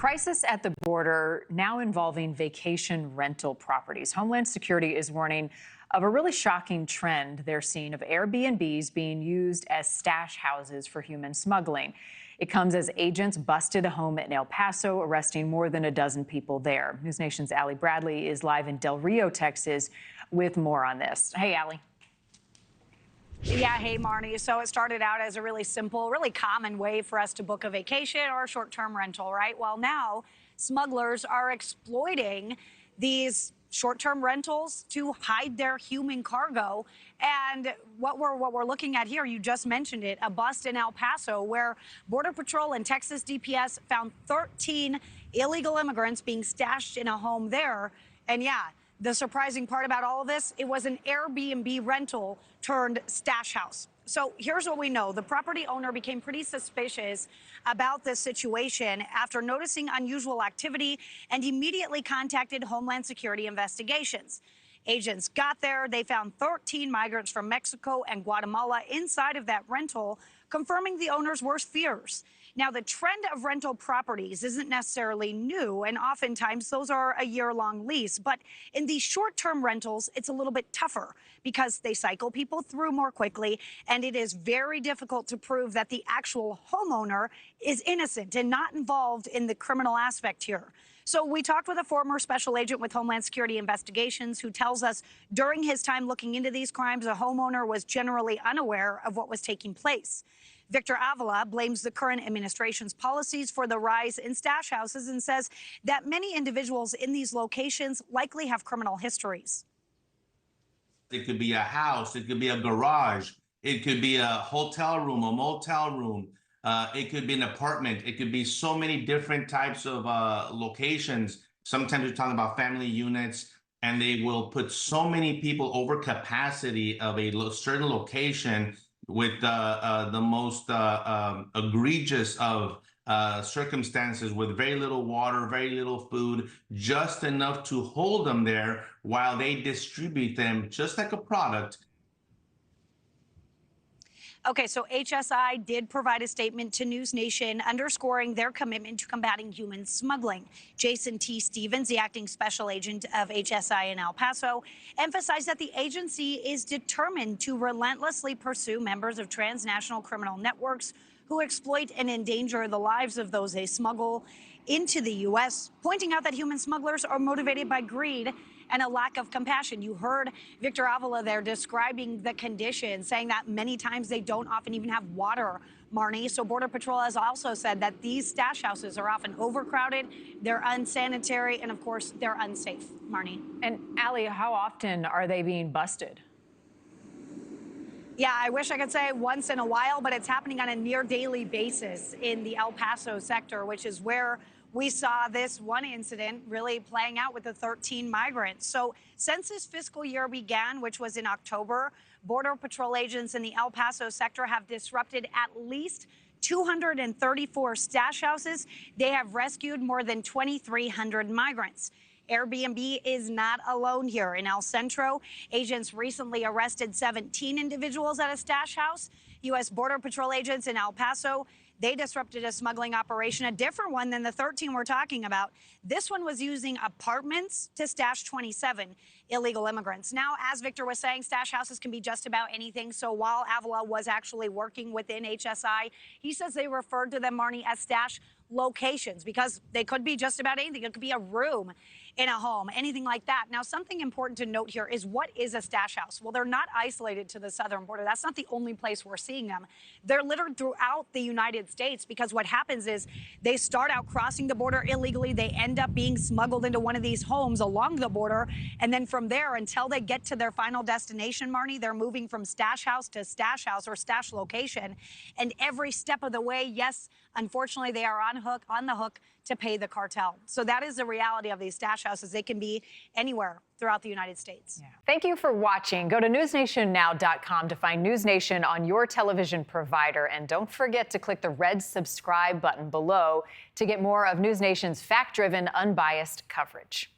crisis at the border now involving vacation rental properties. Homeland Security is warning of a really shocking trend they're seeing of Airbnbs being used as stash houses for human smuggling. It comes as agents busted a home in El Paso, arresting more than a dozen people there. NewsNation's Allie Bradley is live in Del Rio, Texas, with more on this. Hey, Allie. Yeah, hey, Marni. So it started out as a really simple, really common way for us to book a vacation or a short-term rental, right? Well, now smugglers are exploiting these short-term rentals to hide their human cargo. And what we're looking at here, you just mentioned it, a bust in El Paso where Border Patrol and Texas DPS found 13 illegal immigrants being stashed in a home there. And yeah, the surprising part about all of this, it was an Airbnb rental turned stash house. So here's what we know. The property owner became pretty suspicious about this situation after noticing unusual activity and immediately contacted Homeland Security investigations. Agents got there. They found 13 migrants from Mexico and Guatemala inside of that rental, confirming the owner's worst fears. Now, the trend of rental properties isn't necessarily new, and oftentimes those are a year-long lease. But in these short-term rentals, it's a little bit tougher because they cycle people through more quickly, and it is very difficult to prove that the actual homeowner is innocent and not involved in the criminal aspect here. So we talked with a former special agent with Homeland Security Investigations who tells us during his time looking into these crimes, a homeowner was generally unaware of what was taking place. Victor Avala blames the current administration's policies for the rise in stash houses and says that many individuals in these locations likely have criminal histories. It could be a house, it could be a garage, it could be a hotel room, a motel room, it could be an apartment, it could be so many different types of locations. Sometimes we're talking about family units, and they will put so many people over capacity of a certain location with the most egregious of circumstances, with very little water, very little food, just enough to hold them there while they distribute them just like a product. Okay, so HSI did provide a statement to NewsNation underscoring their commitment to combating human smuggling. Jason T. Stevens, the acting special agent of HSI in El Paso, emphasized that the agency is determined to relentlessly pursue members of transnational criminal networks who exploit and endanger the lives of those they smuggle into the U.S., pointing out that human smugglers are motivated by greed and a lack of compassion. You heard Victor Avala there describing the conditions, saying that many times they don't often even have water, Marni. So Border Patrol has also said that these stash houses are often overcrowded, they're unsanitary, and of course, they're unsafe, Marni. And Allie, how often are they being busted? Yeah, I wish I could say once in a while, but it's happening on a near daily basis in the El Paso sector, which is where we saw this one incident really playing out with the 13 migrants. So since this fiscal year began, which was in October, Border Patrol agents in the El Paso sector have disrupted at least 234 stash houses. They have rescued more than 2,300 migrants. Airbnb is not alone here. In El Centro, agents recently arrested 17 individuals at a stash house. U.S. Border Patrol agents in El Paso, they disrupted a smuggling operation, a different one than the 13 we're talking about. This one was using apartments to stash 27 illegal immigrants. Now, as Victor was saying, stash houses can be just about anything. So while Avala was actually working within HSI, he says they referred to them, Marni, as stash locations because they could be just about anything. It could be a room in a home, anything like that. Now, something important to note here is what is a stash house? Well, they're not isolated to the southern border. That's not the only place we're seeing them. They're littered throughout the United States because what happens is they start out crossing the border illegally. They end up being smuggled into one of these homes along the border. And then from there, until they get to their final destination, Marni, they're moving from stash house to stash house or stash location. And every step of the way, yes, unfortunately, they are on the hook to pay the cartel. So that is the reality of these stash houses. They can be anywhere throughout the United States. Yeah. Thank you for watching. Go to newsnationnow.com to find NewsNation on your television provider. And don't forget to click the red subscribe button below to get more of NewsNation's fact-driven, unbiased coverage.